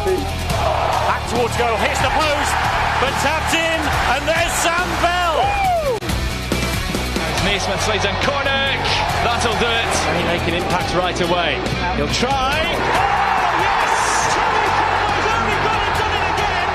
Back towards goal, hits the post, but tapped in, and there's Sam Bell. Neesmith slays on Cornick, that'll do it. And he make an impact right away. He'll try. Oh, yes! Tommy Caldwell's only gone and done it again.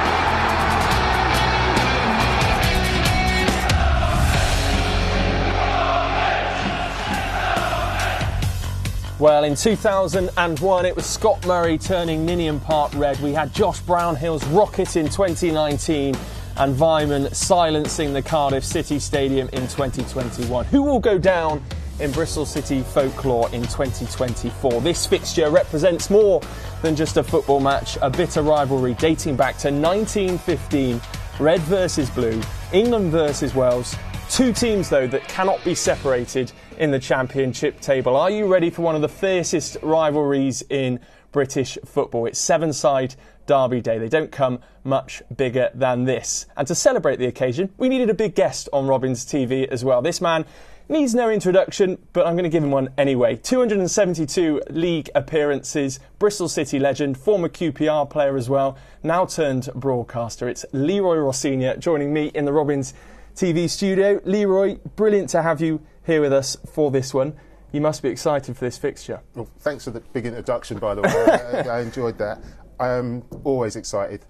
Well, in 2001, it was Scott Murray turning Ninian Park red. We had Josh Brownhill's rocket in 2019 and Vyman silencing the Cardiff City Stadium in 2021. Who will go down in Bristol City folklore in 2024? This fixture represents more than just a football match, a bitter rivalry dating back to 1915. Red versus blue, England versus Wales. Two teams, though, that cannot be separated in the Championship table. Are you ready for one of the fiercest rivalries in British football? It's seven-side Derby Day. They don't come much bigger than this. And to celebrate the occasion, we needed a big guest on Robins TV as well. This man needs no introduction, but I'm going to give him one anyway. 272 league appearances, Bristol City legend, former QPR player as well, now turned broadcaster. It's Leroy Rossignol joining me in the Robins TV studio. Leroy, brilliant to have you here with us for this one. You must be excited for this fixture. Well, thanks for the big introduction, by the way. I enjoyed that. I am always excited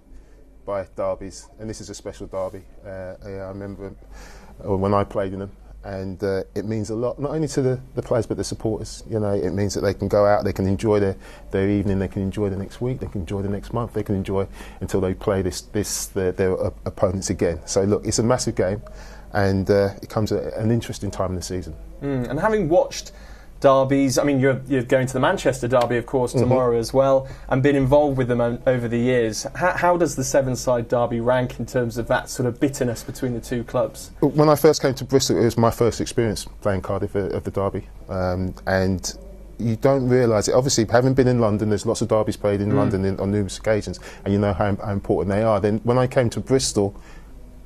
by derbies, and this is a special derby. I remember when I played in them, and it means a lot, not only to the players but the supporters. You know, it means that they can go out, they can enjoy their evening, they can enjoy the next week, they can enjoy the next month, they can enjoy until they play their opponents again. So look, it's a massive game, and it comes at an interesting time in the season. And having watched derbies, I mean, you're going to the Manchester derby, of course, tomorrow as well, and been involved with them over the years. How does the seven-side derby rank in terms of that sort of bitterness between the two clubs? When I first came to Bristol, it was my first experience playing Cardiff of the derby, and you don't realise it. Obviously, having been in London, there's lots of derbies played in London on numerous occasions, and you know how important they are. Then when I came to Bristol,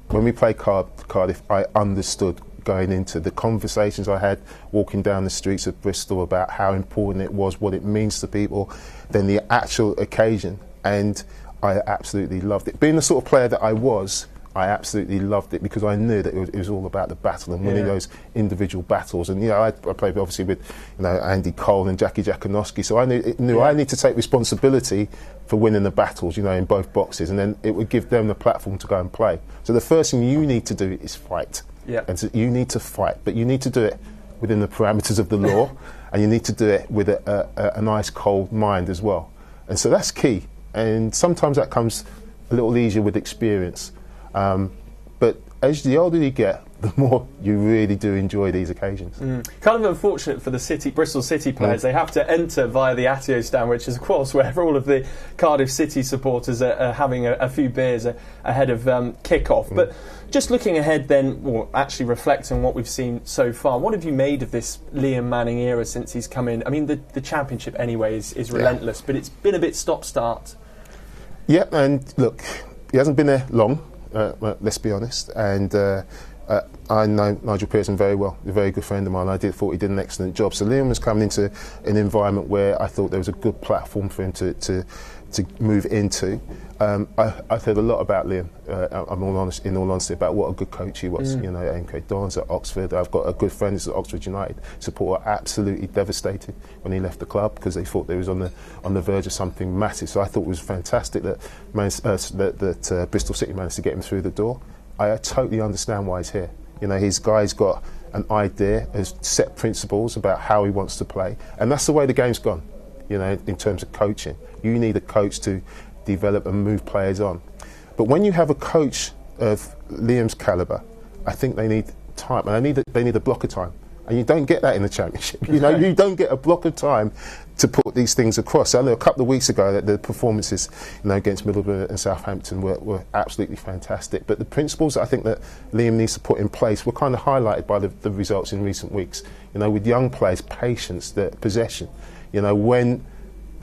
when we played Cardiff, I understood going into the conversations I had walking down the streets of Bristol about how important it was, what it means to people, then the actual occasion, and I absolutely loved it. Being the sort of player that I was, I absolutely loved it because I knew that it was all about the battle and winning those individual battles. And you know, I played obviously with Andy Cole and Jackie Jakunowski, so I knew I need to take responsibility for winning the battles, in both boxes, and then it would give them the platform to go and play. So the first thing you need to do is fight. Yeah. And so you need to fight, but you need to do it within the parameters of the law, and you need to do it with a nice cold mind as well. And so that's key. And sometimes that comes a little easier with experience. But as the older you get, the more you really do enjoy these occasions. Kind of unfortunate for the Bristol City players. They have to enter via the Atio stand, which is, of course, where all of the Cardiff City supporters are having a few beers ahead of kick-off. But just looking ahead then, or actually reflecting on what we've seen so far, what have you made of this Liam Manning era since he's come in? I mean, the Championship anyway is relentless, but it's been a bit stop-start. Yeah, and look, he hasn't been there long, let's be honest, and I know Nigel Pearson very well, a very good friend of mine. I thought he did an excellent job. So Liam was coming into an environment where I thought there was a good platform for him to move into. I've heard a lot about Liam, in all honesty, about what a good coach he was. MK Dons at Oxford. I've got a good friend who's at Oxford United. Supporter absolutely devastated when he left the club because they thought they was on the verge of something massive. So I thought it was fantastic that Bristol City managed to get him through the door. I totally understand why he's here. His guy's got an idea, has set principles about how he wants to play, and that's the way the game's gone. In terms of coaching, you need a coach to develop and move players on. But when you have a coach of Liam's calibre, I think they need time, and they need a block of time, and you don't get that in the Championship. You don't get a block of time to put these things across. I know a couple of weeks ago that the performances, against Middlesbrough and Southampton were absolutely fantastic. But the principles that I think that Liam needs to put in place were kind of highlighted by the results in recent weeks. With young players, patience, the possession. When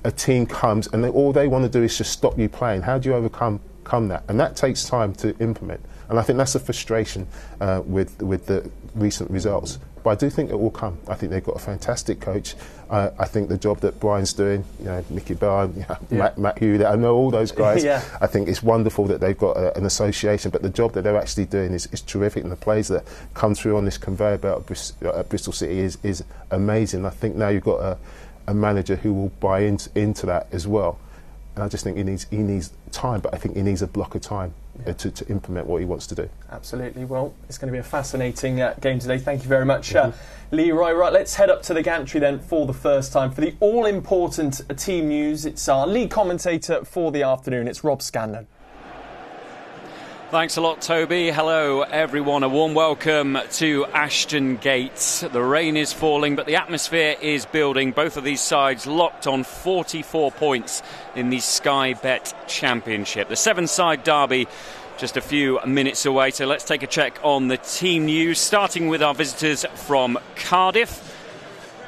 a team comes and all they want to do is just stop you playing, how do you overcome that? And that takes time to implement. And I think that's the frustration with the recent results. But I do think it will come. I think they've got a fantastic coach. I think the job that Brian's doing, Mickey Byrne, Matt Hugh, I know all those guys. I think it's wonderful that they've got an association, but the job that they're actually doing is terrific, and the players that come through on this conveyor belt at Bristol City is amazing. I think now you've got a manager who will buy into that as well. And I just think he needs time, but I think he needs a block of time to implement what he wants to do. Absolutely. Well, it's going to be a fascinating game today. Thank you very much, Leroy. Right, let's head up to the gantry then for the first time for the all-important team news. It's our lead commentator for the afternoon. It's Rob Scanlon. Thanks a lot, Toby. Hello, everyone. A warm welcome to Ashton Gate. The rain is falling, but the atmosphere is building. Both of these sides locked on 44 points in the Sky Bet Championship. The seven-side derby just a few minutes away. So let's take a check on the team news, starting with our visitors from Cardiff.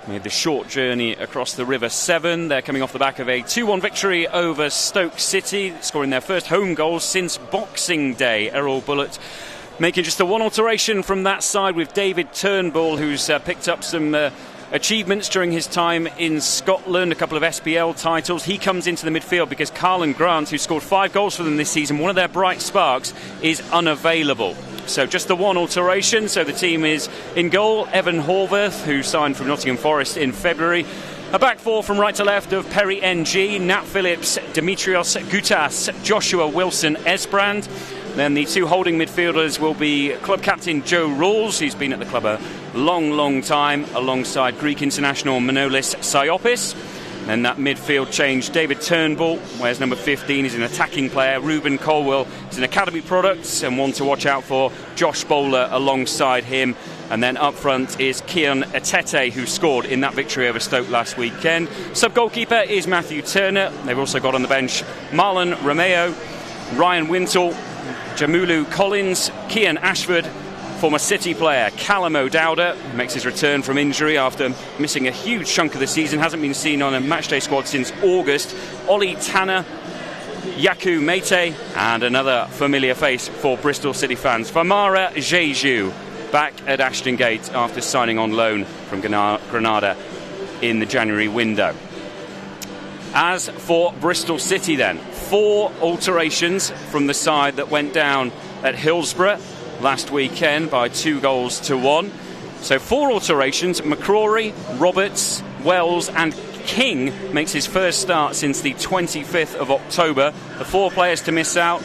Made the short journey across the River Severn. They're coming off the back of a 2-1 victory over Stoke City, scoring their first home goals since Boxing Day. Errol Bullitt making just the one alteration from that side, with David Turnbull, who's picked up some achievements during his time in Scotland, a couple of SPL titles. He comes into the midfield because Carlin Grant, who scored 5 goals for them this season, one of their bright sparks, is unavailable. So just the one alteration. So the team is in goal. Evan Horvath, who signed from Nottingham Forest in February. A back four from right to left of Perry NG, Nat Phillips, Dimitrios Goutas, Joshua Wilson Esbrand. Then the two holding midfielders will be club captain Joe Rawls, who's been at the club a long time, alongside Greek international Manolis Psyopis. Then that midfield change, David Turnbull wears number 15, is an attacking player. Ruben Colwell is an academy product and one to watch out for. Josh Bowler alongside him. And then up front is Kian Etete, who scored in that victory over Stoke last weekend. Sub-goalkeeper is Matthew Turner. They've also got on the bench Marlon Romeo, Ryan Wintle, Jamulu Collins, Kian Ashford, former City player Callum O'Dowda makes his return from injury after missing a huge chunk of the season, hasn't been seen on a matchday squad since August. Ollie Tanner, Yaku Mete, and another familiar face for Bristol City fans, Famara Jeju, back at Ashton Gate after signing on loan from Granada in the January window. As for Bristol City then, 4 alterations from the side that went down at Hillsborough last weekend by 2-1. So 4 alterations. McCrory, Roberts, Wells and King makes his first start since the 25th of October. The 4 players to miss out: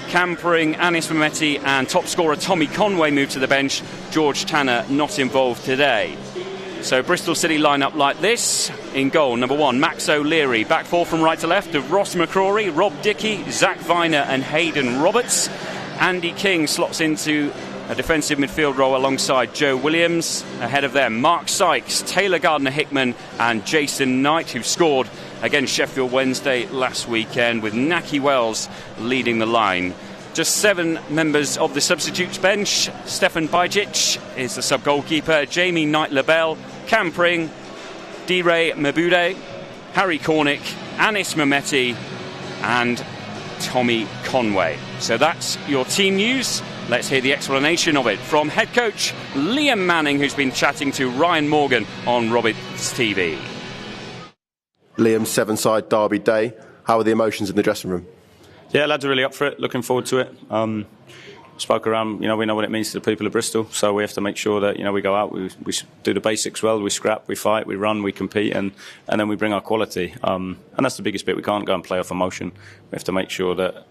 Campering, Anis Mehmeti and top scorer Tommy Conway moved to the bench. George Tanner not involved today. So Bristol City line up like this. In goal, number 1, Max O'Leary. Back 4 from right to left of Ross McCrory, Rob Dickey, Zach Viner and Hayden Roberts. Andy King slots into a defensive midfield role alongside Joe Williams. Ahead of them, Mark Sykes, Taylor Gardner-Hickman and Jason Knight, who scored against Sheffield Wednesday last weekend, with Naki Wells leading the line. Just 7 members of the substitutes bench. Stefan Bajic is the sub-goalkeeper. Jamie Knight-Labelle, Cam Pring, D-Ray Mabude, Harry Cornick, Anis Mehmeti and Tommy Conway. So that's your team news. Let's hear the explanation of it from head coach Liam Manning, who's been chatting to Ryan Morgan on Roberts TV. Liam, 7-side derby day. How are the emotions in the dressing room? Yeah, lads are really up for it. Looking forward to it. Spoke around, we know what it means to the people of Bristol, so we have to make sure that, we go out, we do the basics well, we scrap, we fight, we run, we compete, and then we bring our quality. And that's the biggest bit. We can't go and play off emotion. We have to make sure that,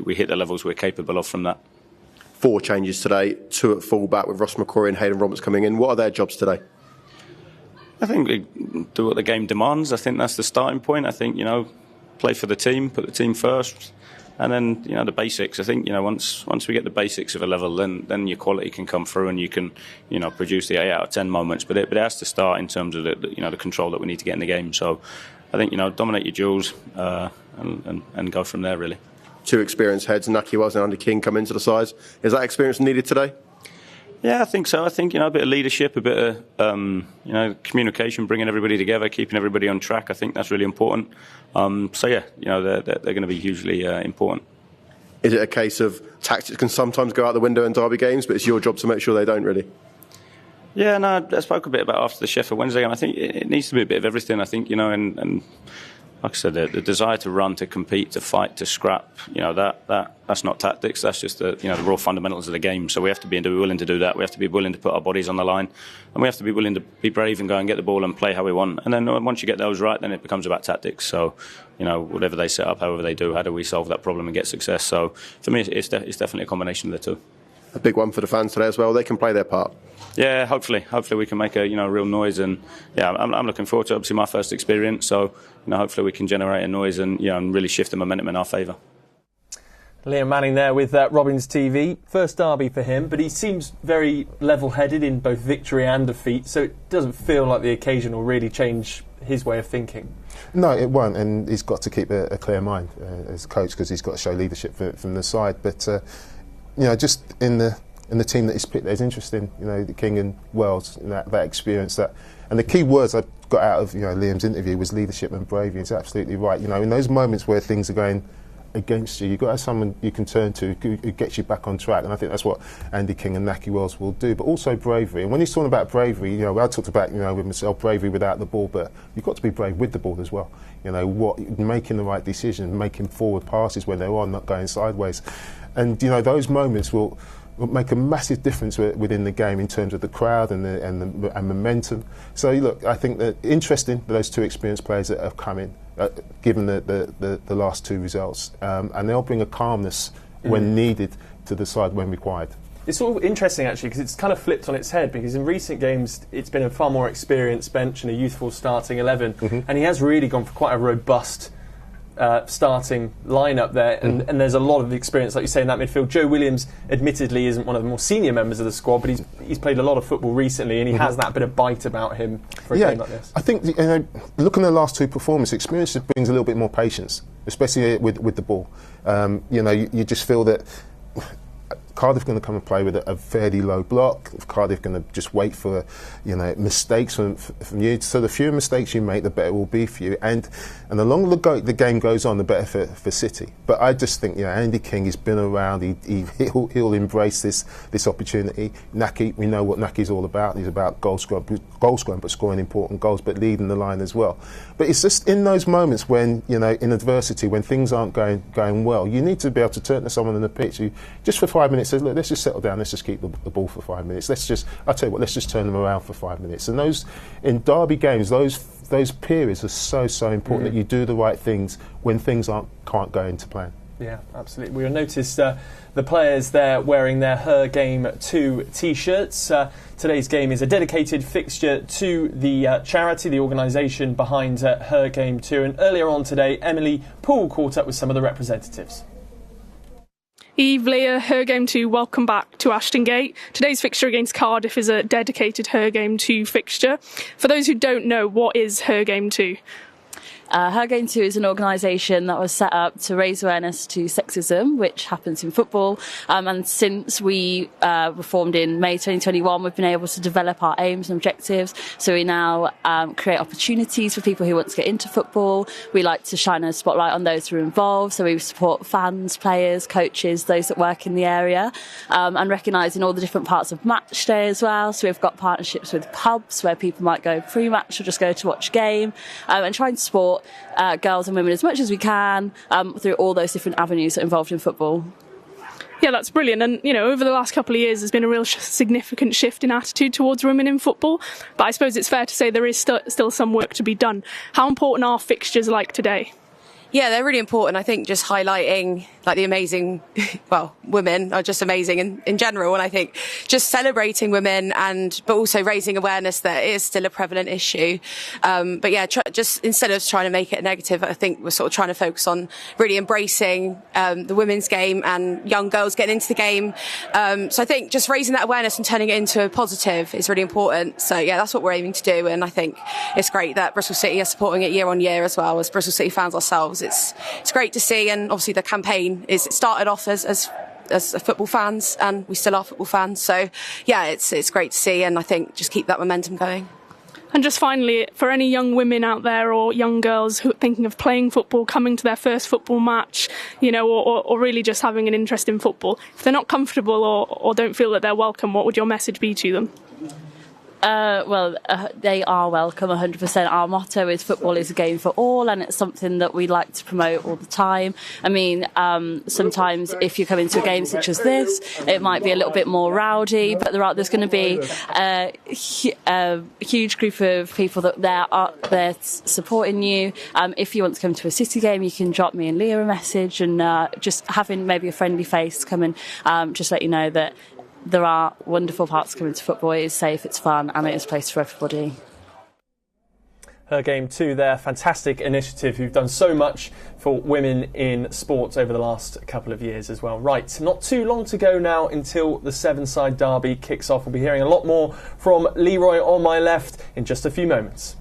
we hit the levels we're capable of from that. 4 changes today, 2 at full-back with Ross McCrory and Hayden Roberts coming in. What are their jobs today? I think we do what the game demands. I think that's the starting point. I think, play for the team, put the team first. And then, the basics. I think, once we get the basics of a level, then your quality can come through and you can, produce the 8 out of 10 moments. But it has to start in terms of the control that we need to get in the game. So I think, dominate your duels and go from there, really. 2 experienced heads, Naki Wells and Andy King, come into the sides. Is that experience needed today? Yeah, I think so. I think, a bit of leadership, a bit of, communication, bringing everybody together, keeping everybody on track. I think that's really important. They're going to be hugely important. Is it a case of tactics can sometimes go out the window in derby games, but it's your job to make sure they don't, really? Yeah, no, I spoke a bit about after the Sheffield Wednesday game. I think it needs to be a bit of everything. I think, and like I said, the desire to run, to compete, to fight, to scrap, that's not tactics. That's just the raw fundamentals of the game. So we have to be willing to do that. We have to be willing to put our bodies on the line, and we have to be willing to be brave and go and get the ball and play how we want. And then once you get those right, then it becomes about tactics. So, whatever they set up, however they do, how do we solve that problem and get success? So for me, it's definitely a combination of the two. A big one for the fans today as well. They can play their part. Yeah, hopefully we can make a real noise, and I'm looking forward to obviously my first experience. So hopefully we can generate a noise and and really shift the momentum in our favour. Liam Manning there with Robins TV. First derby for him, but he seems very level-headed in both victory and defeat, so it doesn't feel like the occasion will really change his way of thinking. No, it won't, and he's got to keep a clear mind as coach, because he's got to show leadership from the side. But just in the team that he's picked, there's interesting, the King and Wells, that experience, and the key words I got out of Liam's interview was leadership and bravery. He's absolutely right. In those moments where things are going against you, you've got to have someone you can turn to who gets you back on track, and I think that's what Andy King and Nahki Wells will do. But also bravery, and when he's talking about bravery, I talked about with myself bravery without the ball, but you've got to be brave with the ball as well. Making the right decision, making forward passes when they're on, not going sideways, and those moments will make a massive difference within the game in terms of the crowd and momentum. So look, I think that interesting those two experienced players that have come in, given the last two results, and they'll bring a calmness when needed to the side when required. It's all interesting actually, because it's kind of flipped on its head, because in recent games it's been a far more experienced bench and a youthful starting 11, and he has really gone for quite a robust starting lineup there, and there's a lot of experience, like you say, in that midfield. Joe Williams admittedly isn't one of the more senior members of the squad, but he's played a lot of football recently, and he has that bit of bite about him for a game like this. I think looking at the last two performances, experience just brings a little bit more patience, especially with the ball. You just feel that Cardiff going to come and play with a fairly low block. Cardiff going to just wait for mistakes from you. So the fewer mistakes you make, the better it will be for you. And the longer the game goes on, the better for City. But I just think Andy King, he's been around. He'll embrace this opportunity. Nahki, we know what Naki's all about. He's about goal scoring, but scoring important goals, but leading the line as well. But it's just in those moments when in adversity, when things aren't going well, you need to be able to turn to someone on the pitch who, just for 5 minutes, says, look, let's just settle down, let's just keep the ball for 5 minutes. Let's just turn them around for 5 minutes. And those, in derby games, those periods are so important, that you do the right things when things can't go into plan. Yeah, absolutely. We'll notice the players there wearing their Her Game 2 T-shirts. Today's game is a dedicated fixture to the charity, the organisation behind Her Game 2. And earlier on today, Emily Poole caught up with some of the representatives. Eve, Leah, Her Game 2, welcome back to Ashton Gate. Today's fixture against Cardiff is a dedicated Her Game 2 fixture. For those who don't know, what is Her Game 2? Her Game 2 is an organisation that was set up to raise awareness to sexism, which happens in football. And since we were formed in May 2021, we've been able to develop our aims and objectives. So we now create opportunities for people who want to get into football. We like to shine a spotlight on those who are involved. So we support fans, players, coaches, those that work in the area, and recognising all the different parts of match day as well. So we've got partnerships with pubs where people might go pre-match or just go to watch a game, and try and support girls and women as much as we can through all those different avenues that are involved in football. Yeah, that's brilliant. And, over the last couple of years, there's been a real significant shift in attitude towards women in football. But I suppose it's fair to say there is still some work to be done. How important are fixtures like today? Yeah, they're really important. I think just highlighting the amazing, women are just amazing in general. And I think just celebrating women but also raising awareness that it is still a prevalent issue. But yeah, just instead of trying to make it a negative, I think we're sort of trying to focus on really embracing the women's game and young girls getting into the game. So I think just raising that awareness and turning it into a positive is really important. So yeah, that's what we're aiming to do. And I think it's great that Bristol City are supporting it year on year as well, as Bristol City fans ourselves. It's great to see, and obviously the campaign it started off as football fans, and we still are football fans. So yeah, it's great to see, and I think just keep that momentum going. And just finally, for any young women out there or young girls who are thinking of playing football, coming to their first football match, or really just having an interest in football, if they're not comfortable or don't feel that they're welcome, what would your message be to them? They are welcome 100%. Our motto is football is a game for all, and it's something that we like to promote all the time. I mean, sometimes if you come into a game such as this, it might be a little bit more rowdy, but there's going to be a huge group of people that they're supporting you. If you want to come to a City game, you can drop me and Leah a message, and just having maybe a friendly face come and just let you know that there are wonderful parts coming to football. It is safe, it's fun, and it is a place for everybody. Her Game too there, fantastic initiative who've done so much for women in sports over the last couple of years as well. Right, not too long to go now until the seven-side derby kicks off. We'll be hearing a lot more from Leroy on my left in just a few moments.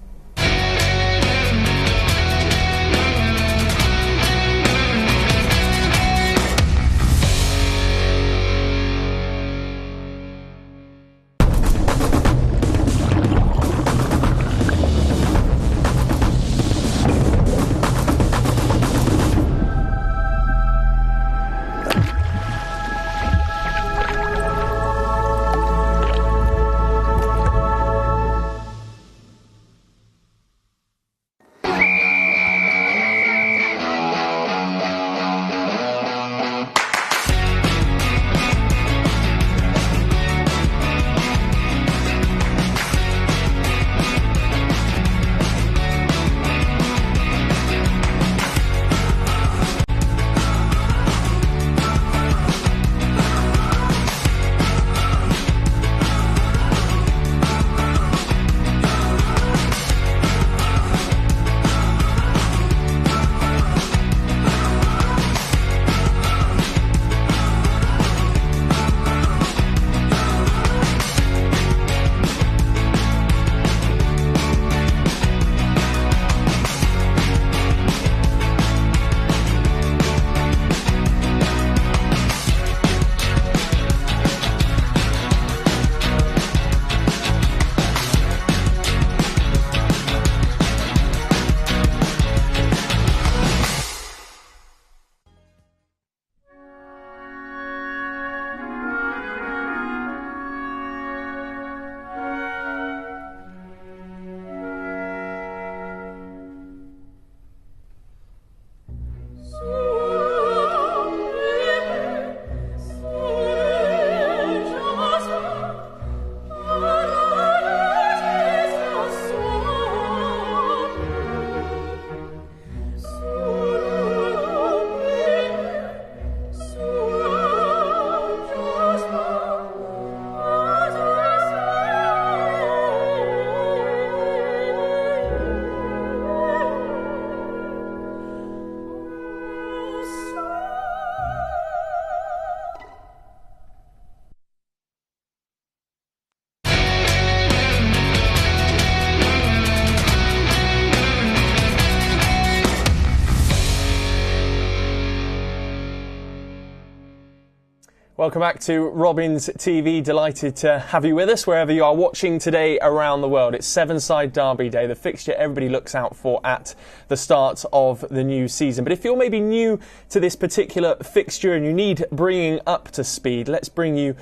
Welcome back to Robins TV. Delighted to have you with us wherever you are watching today around the world. It's seven-side derby day, the fixture everybody looks out for at the start of the new season. But if you're maybe new to this particular fixture and you need bringing up to speed, let's bring you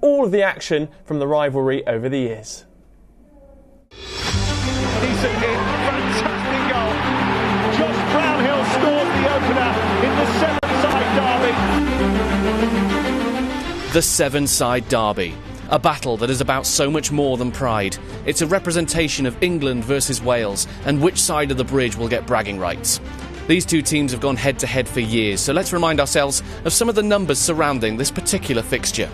all of the action from the rivalry over the years. Decent hit, fantastic goal. Josh Brownhill scored the opener in the seven-side derby. The seven-side derby, a battle that is about so much more than pride. It's a representation of England versus Wales and which side of the bridge will get bragging rights. These two teams have gone head-to-head for years, so let's remind ourselves of some of the numbers surrounding this particular fixture.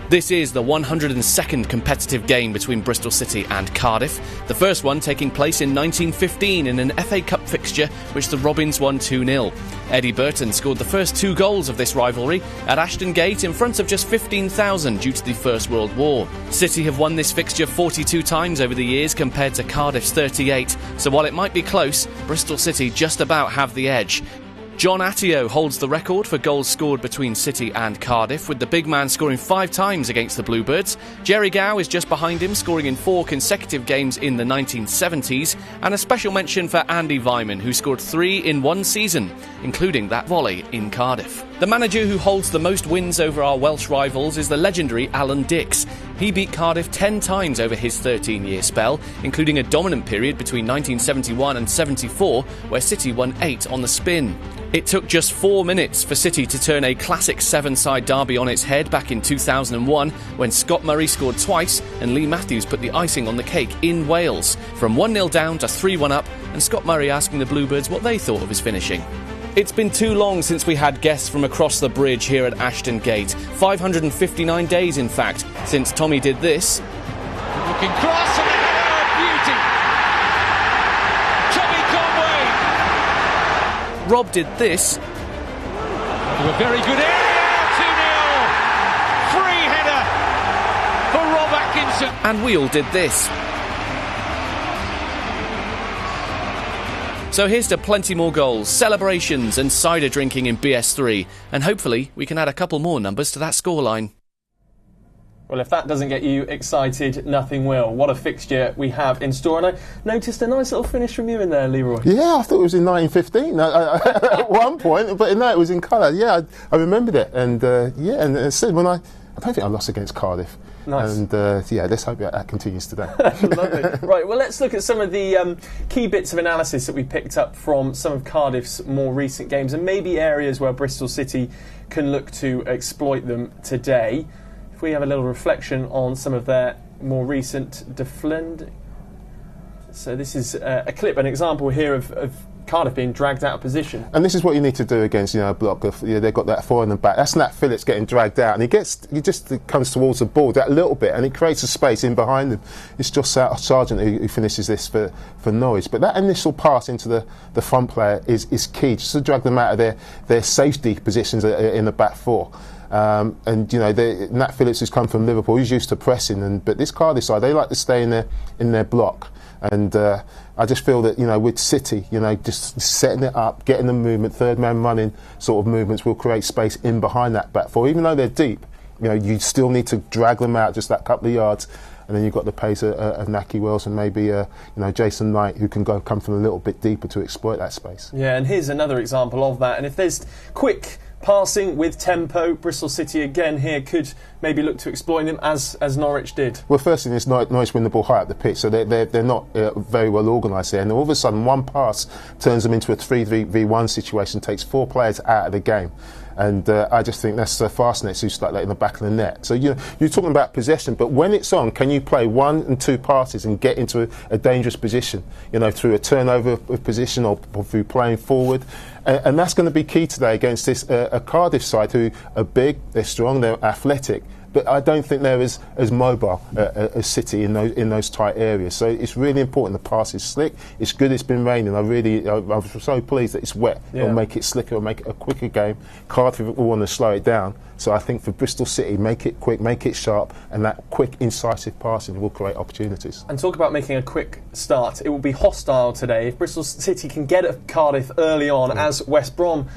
This is the 102nd competitive game between Bristol City and Cardiff, the first one taking place in 1915 in an FA Cup fixture which the Robins won 2-0. Eddie Burton scored the first 2 goals of this rivalry at Ashton Gate in front of just 15,000 due to the First World War. City have won this fixture 42 times over the years compared to Cardiff's 38, so while it might be close, Bristol City just about have the edge. John Attio holds the record for goals scored between City and Cardiff, with the big man scoring 5 times against the Bluebirds. Jerry Gow is just behind him, scoring in 4 consecutive games in the 1970s, and a special mention for Andy Vyman, who scored 3 in 1 season, including that volley in Cardiff. The manager who holds the most wins over our Welsh rivals is the legendary Alan Dix. He beat Cardiff 10 times over his 13-year spell, including a dominant period between 1971 and 74, where City won 8 on the spin. It took just 4 minutes for City to turn a classic seven-side derby on its head back in 2001, when Scott Murray scored twice and Lee Matthews put the icing on the cake in Wales. From 1-0 down to 3-1 up, and Scott Murray asking the Bluebirds what they thought of his finishing. It's been too long since we had guests from across the bridge here at Ashton Gate. 559 days, in fact, since Tommy did this. Looking cross and a beauty. Tommy Conway. Rob did this. A very good area. 2-0. Free header for Rob Atkinson. And we all did this. So here's to plenty more goals, celebrations and cider drinking in BS3, and hopefully we can add a couple more numbers to that scoreline. Well, if that doesn't get you excited, nothing will. What a fixture we have in store. And I noticed a nice little finish from you in there, Leroy. Yeah, I thought it was in 1915 at one point, but no, it was in colour. Yeah, I remembered it. And and it said when I don't think I lost against Cardiff. Nice. And let's hope that continues today. Lovely. Right, well, let's look at some of the key bits of analysis that we picked up from some of Cardiff's more recent games, and maybe areas where Bristol City can look to exploit them today. If we have a little reflection on some of their more recent defending. So this is a clip, an example here of Cardiff being dragged out of position. And this is what you need to do against a block of, they've got that four in the back. That's Nat Phillips getting dragged out, and he just comes towards the ball that little bit, and it creates a space in behind him. It's Josh Sargent who finishes this for Norwich. But that initial pass into the front player is key, just to drag them out of their safety positions in the back four. Nat Phillips has come from Liverpool. He's used to pressing, but this Cardiff side, they like to stay in their block. And I just feel that with City, just setting it up, getting the movement, third man running sort of movements will create space in behind that back four. Even though they're deep, you still need to drag them out just that couple of yards. And then you've got the pace of Naki Wells and maybe Jason Knight, who can come from a little bit deeper to exploit that space. Yeah, and here's another example of that. And if there's quick passing with tempo, Bristol City again here could maybe look to exploit them as Norwich did. Well, first thing is Norwich win the ball high up the pitch, so they're not very well organised there. And all of a sudden, one pass turns them into a 3v1 situation, takes 4 players out of the game. And I just think that's Fastnets who stuck that in the back of the net. So you're talking about possession, but when it's on, can you play 1 and 2 passes and get into a dangerous position? Through a turnover of position or through playing forward. And that's going to be key today against this a Cardiff side who are big, they're strong, they're athletic. But I don't think they're as mobile as City in those tight areas. So it's really important. The pass is slick. It's good. It's been raining. I'm so pleased that it's wet. Yeah. It'll make it slicker. It'll make it a quicker game. Cardiff will want to slow it down. So I think for Bristol City, make it quick, make it sharp, and that quick, incisive passing will create opportunities. And talk about making a quick start. It will be hostile today. If Bristol City can get at Cardiff early on, as West Brom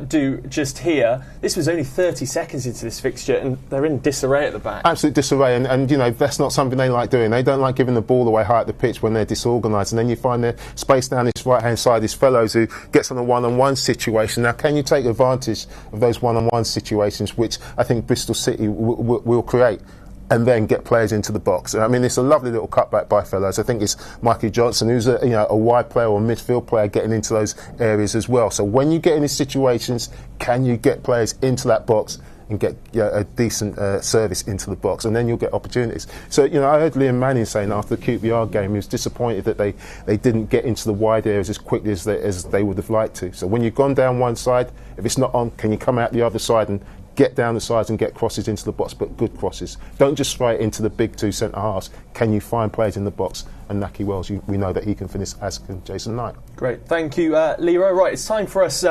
do just here. This was only 30 seconds into this fixture, and they're in disarray at the back. Absolute disarray, and that's not something they like doing. They don't like giving the ball away high at the pitch when they're disorganised, and then you find their space down this right-hand side, these fellows who gets on a one-on-one situation. Now, can you take advantage of those one-on-one situations, which I think Bristol City will create, and then get players into the box? I mean, it's a lovely little cutback by fellows. I think it's Mikey Johnson, who's a wide player or a midfield player, getting into those areas as well. So when you get in these situations, can you get players into that box and get a decent service into the box, and then you'll get opportunities. So, I heard Liam Manning saying after the QPR game he was disappointed that they didn't get into the wide areas as quickly as they would have liked to. So when you've gone down one side, if it's not on, can you come out the other side and get down the sides and get crosses into the box, but good crosses. Don't just throw it into the big 2 centre-halves. Can you find players in the box? And Naki Wells, we know that he can finish, as can Jason Knight. Great, thank you, Leroy. Right, it's time for us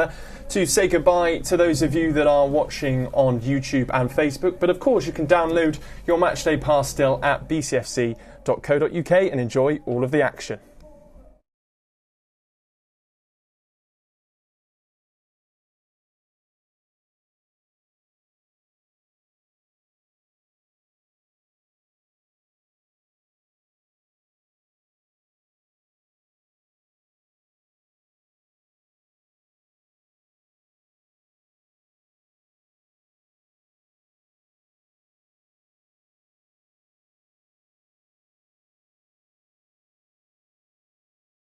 to say goodbye to those of you that are watching on YouTube and Facebook. But of course, you can download your Matchday Pass still at bcfc.co.uk and enjoy all of the action.